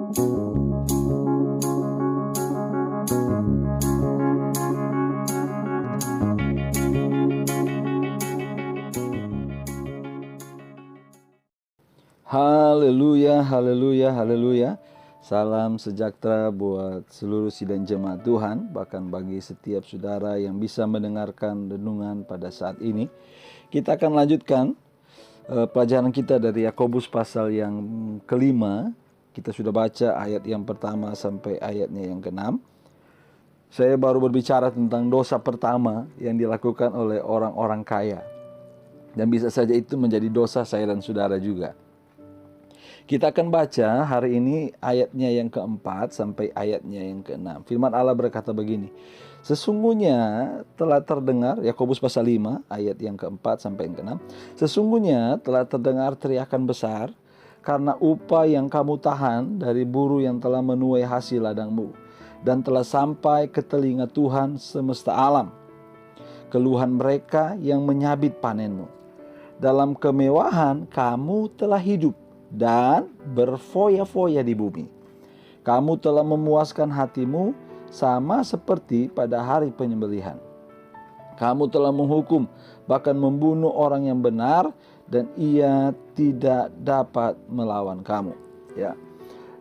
Haleluya, haleluya, haleluya. Salam sejahtera buat seluruh sidang jemaat Tuhan, bahkan bagi setiap saudara yang bisa mendengarkan renungan pada saat ini. Kita akan lanjutkan pelajaran kita dari Yakobus pasal yang kelima. Kita sudah baca ayat yang pertama sampai ayatnya yang keenam. Saya baru berbicara tentang dosa pertama yang dilakukan oleh orang-orang kaya. Dan bisa saja itu menjadi dosa saya dan saudara juga. Kita akan baca hari ini ayatnya yang keempat sampai ayatnya yang keenam. Firman Allah berkata begini. Sesungguhnya telah terdengar, Yakobus pasal 5 ayat yang keempat sampai yang keenam. Sesungguhnya telah terdengar teriakan besar karena upah yang kamu tahan dari buruh yang telah menuai hasil ladangmu. Dan telah sampai ke telinga Tuhan semesta alam. Keluhan mereka yang menyabit panenmu. Dalam kemewahan kamu telah hidup dan berfoya-foya di bumi. Kamu telah memuaskan hatimu sama seperti pada hari penyembelihan. Kamu telah menghukum, bahkan membunuh orang yang benar, dan ia tidak dapat melawan kamu. Ya,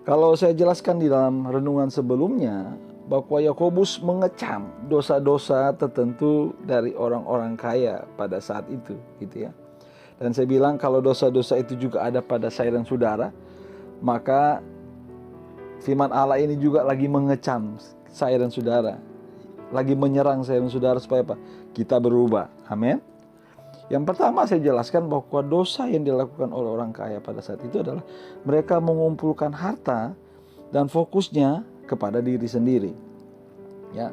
kalau saya jelaskan di dalam renungan sebelumnya, bahwa Yakobus mengecam dosa-dosa tertentu dari orang-orang kaya pada saat itu, gitu ya. Dan saya bilang kalau dosa-dosa itu juga ada pada saya dan saudara, maka firman Allah ini juga lagi mengecam saya dan saudara. Lagi menyerang saya dan saudara supaya apa? Kita berubah. Amin. Yang pertama saya jelaskan bahwa dosa yang dilakukan oleh orang kaya pada saat itu adalah mereka mengumpulkan harta dan fokusnya kepada diri sendiri. Ya.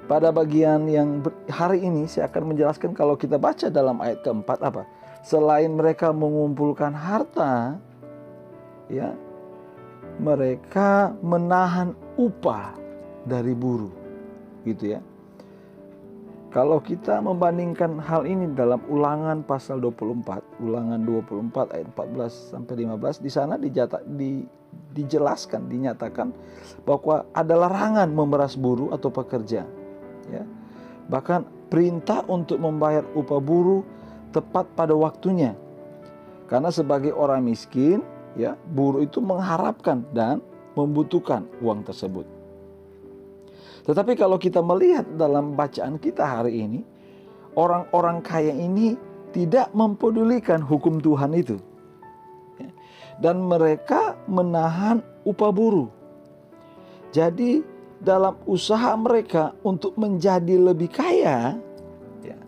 Pada bagian yang hari ini saya akan menjelaskan kalau kita baca dalam ayat keempat apa? Selain mereka mengumpulkan harta, ya, mereka menahan upah dari buruh, gitu ya. Kalau kita membandingkan hal ini dalam Ulangan pasal 24, Ulangan 24 ayat 14 sampai 15, di sana dijelaskan, dinyatakan bahwa ada larangan memeras buruh atau pekerja, ya. Bahkan perintah untuk membayar upah buruh tepat pada waktunya. Karena sebagai orang miskin, ya, buruh itu mengharapkan dan membutuhkan uang tersebut. Tetapi kalau kita melihat dalam bacaan kita hari ini, orang-orang kaya ini tidak mempedulikan hukum Tuhan itu. Dan mereka menahan upah buruh. Jadi dalam usaha mereka untuk menjadi lebih kaya, ya,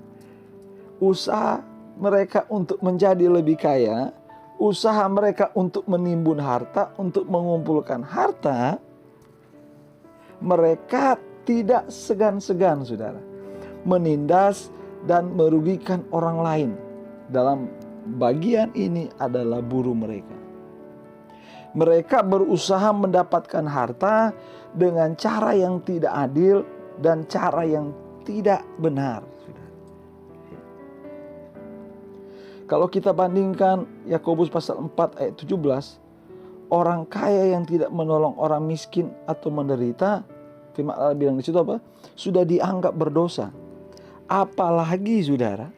usaha mereka untuk menjadi lebih kaya, usaha mereka untuk menimbun harta, untuk mengumpulkan harta, mereka tidak segan-segan, saudara, menindas dan merugikan orang lain. Dalam bagian ini adalah buruh mereka. Mereka berusaha mendapatkan harta dengan cara yang tidak adil dan cara yang tidak benar. Kalau kita bandingkan Yakobus pasal 4 ayat 17, orang kaya yang tidak menolong orang miskin atau menderita, firman Allah bilang di situ apa? Sudah dianggap berdosa. Apalagi saudara,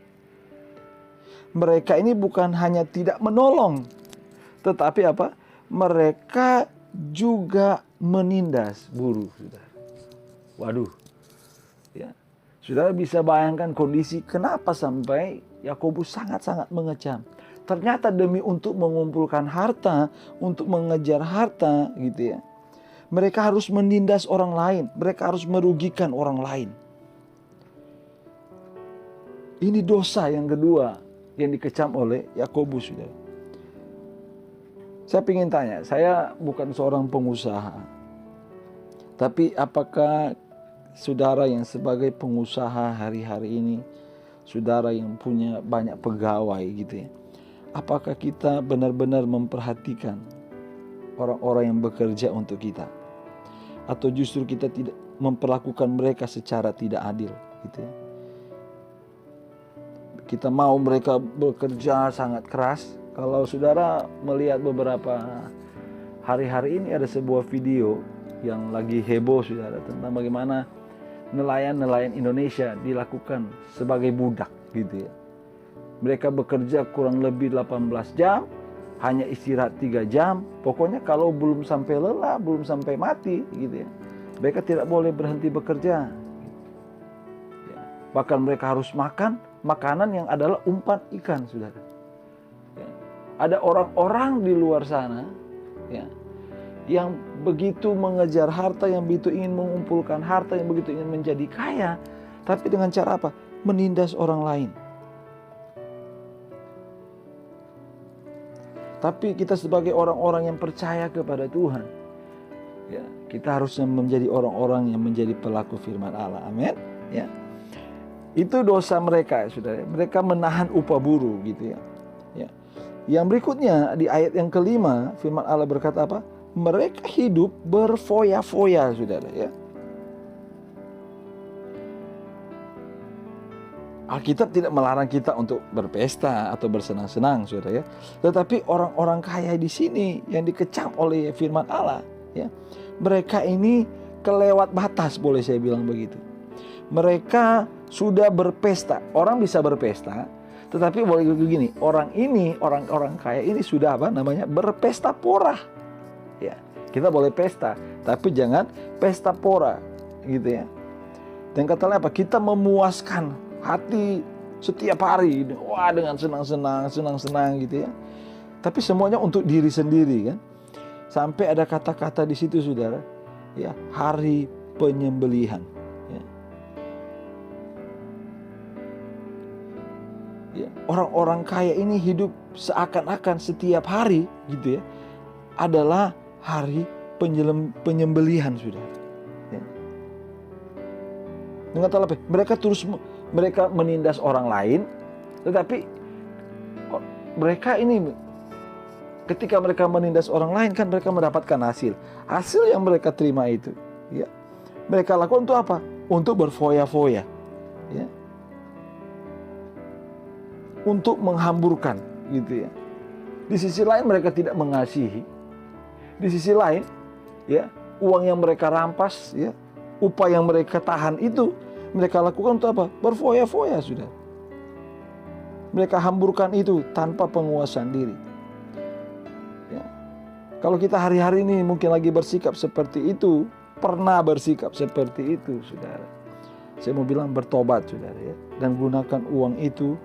mereka ini bukan hanya tidak menolong, tetapi apa? Mereka juga menindas buruh, saudara. Waduh. Ya. Saudara bisa bayangkan kondisi kenapa sampai Yakobus sangat-sangat mengecam. Ternyata demi untuk mengumpulkan harta, untuk mengejar harta, gitu ya, mereka harus menindas orang lain, mereka harus merugikan orang lain. Ini dosa yang kedua yang dikecam oleh Yakobus, saudara. Saya ingin tanya, saya bukan seorang pengusaha, tapi apakah saudara yang sebagai pengusaha hari-hari ini, saudara yang punya banyak pegawai gitu ya, apakah kita benar-benar memperhatikan orang-orang yang bekerja untuk kita? Atau justru kita tidak memperlakukan mereka secara tidak adil gitu ya? Kita mau mereka bekerja sangat keras. Kalau saudara melihat beberapa hari-hari ini ada sebuah video yang lagi heboh, saudara, tentang bagaimana nelayan-nelayan Indonesia dilakukan sebagai budak gitu ya. Mereka bekerja kurang lebih 18 jam, hanya istirahat 3 jam. Pokoknya kalau belum sampai lelah, belum sampai mati gitu ya, mereka tidak boleh berhenti bekerja. Ya. Bahkan mereka harus makan makanan yang adalah umpan ikan, saudara. Ya. Ada orang-orang di luar sana ya, yang begitu mengejar harta, yang begitu ingin mengumpulkan harta, yang begitu ingin menjadi kaya, tapi dengan cara apa? Menindas orang lain. Tapi kita sebagai orang-orang yang percaya kepada Tuhan, ya, kita harusnya menjadi orang-orang yang menjadi pelaku firman Allah. Amin. Ya. Itu dosa mereka, saudara. Mereka menahan upah buruh gitu ya. Ya. Yang berikutnya di ayat yang kelima, firman Allah berkata apa? Mereka hidup berfoya-foya, saudara ya. Alkitab tidak melarang kita untuk berpesta atau bersenang-senang, saudara ya. Tetapi orang-orang kaya di sini yang dikecam oleh firman Allah, ya, mereka ini kelewat batas, boleh saya bilang begitu. Mereka sudah berpesta. Orang bisa berpesta, tetapi boleh begini, orang kaya ini sudah apa namanya? Berpesta pora. Ya, kita boleh pesta, tapi jangan pesta pora, gitu ya. Dan katanya apa? Kita memuaskan hati setiap hari, wah, dengan senang-senang gitu ya. Tapi semuanya untuk diri sendiri kan. Sampai ada kata-kata di situ, saudara, ya, hari penyembelihan. Ya. Ya, orang-orang kaya ini hidup seakan-akan setiap hari gitu ya adalah hari penyembelihan, saudara. Ya. Dengan apa? Mereka menindas orang lain, tetapi mereka ini ketika mereka menindas orang lain kan mereka mendapatkan hasil yang mereka terima itu, ya, mereka lakukan untuk apa? Untuk berfoya-foya, ya, untuk menghamburkan, gitu ya. Di sisi lain mereka tidak mengasihi, di sisi lain, ya, uang yang mereka rampas, ya, upah yang mereka tahan itu mereka lakukan untuk apa? Berfoya-foya, sudah. Mereka hamburkan itu tanpa penguasaan diri. Ya. Kalau kita hari-hari ini mungkin lagi bersikap seperti itu, pernah bersikap seperti itu, saudara. Saya mau bilang bertobat, saudara ya, dan gunakan uang itu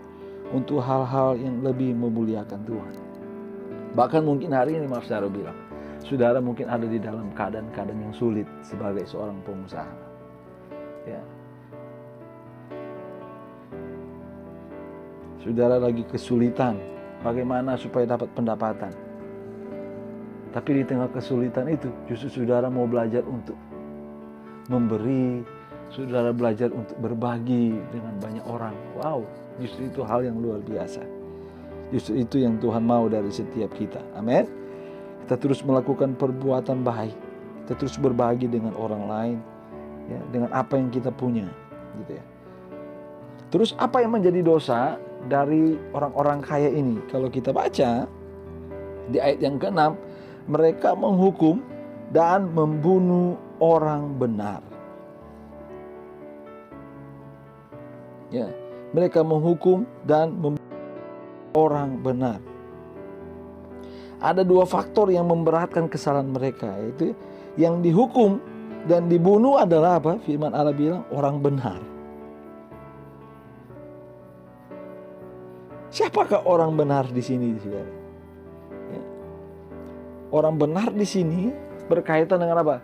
untuk hal-hal yang lebih memuliakan Tuhan. Bahkan mungkin hari ini, maaf saudara bilang, saudara mungkin ada di dalam keadaan-keadaan yang sulit sebagai seorang pengusaha. Ya. Saudara lagi kesulitan, bagaimana supaya dapat pendapatan. Tapi di tengah kesulitan itu, justru saudara mau belajar untuk memberi, saudara belajar untuk berbagi dengan banyak orang. Wow, justru itu hal yang luar biasa. Justru itu yang Tuhan mau dari setiap kita. Amin. Kita terus melakukan perbuatan baik, kita terus berbagi dengan orang lain, ya, dengan apa yang kita punya, gitu ya. Terus apa yang menjadi dosa dari orang-orang kaya ini? Kalau kita baca di ayat yang ke-6, mereka menghukum dan membunuh orang benar. Ya, mereka menghukum dan membunuh orang benar. Ada dua faktor yang memberatkan kesalahan mereka, yaitu yang dihukum dan dibunuh adalah apa? Firman Allah bilang orang benar. Siapakah orang benar di sini, saudara? Ya. Orang benar di sini berkaitan dengan apa?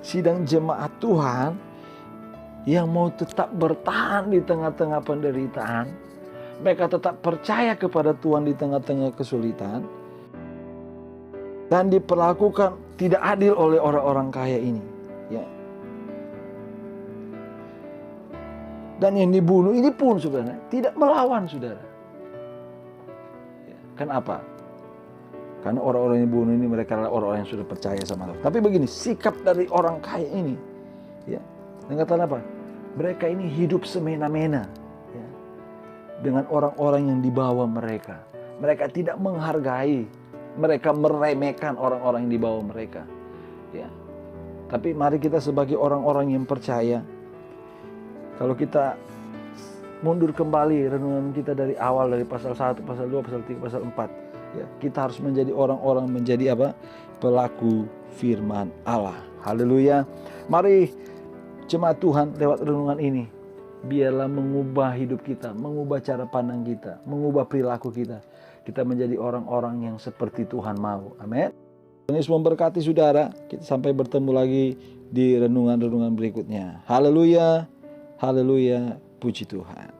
Sidang jemaat Tuhan yang mau tetap bertahan di tengah-tengah penderitaan. Mereka tetap percaya kepada Tuhan di tengah-tengah kesulitan. Dan diperlakukan tidak adil oleh orang-orang kaya ini. Ya. Dan yang dibunuh ini pun, saudara, tidak melawan, saudara. Kenapa? Karena orang-orang yang bunuh ini mereka adalah orang-orang yang sudah percaya sama Tuhan. Tapi begini, sikap dari orang kaya ini, ya, dengan kata apa? Mereka ini hidup semena-mena, ya, dengan orang-orang yang di bawah mereka. Mereka tidak menghargai Mereka meremehkan orang-orang yang di bawah mereka. Ya. Tapi mari kita sebagai orang-orang yang percaya, kalau kita mundur kembali renungan kita dari awal, dari pasal 1, pasal 2, pasal 3, pasal 4, ya, kita harus menjadi orang-orang menjadi apa? Pelaku firman Allah. Haleluya. Mari jemaat Tuhan, lewat renungan ini, biarlah mengubah hidup kita, mengubah cara pandang kita, mengubah perilaku kita. Kita menjadi orang-orang yang seperti Tuhan mau. Amin. Tuhan Yesus memberkati saudara. Kita sampai bertemu lagi di renungan-renungan berikutnya. Haleluya. Haleluya. Puji Tuhan.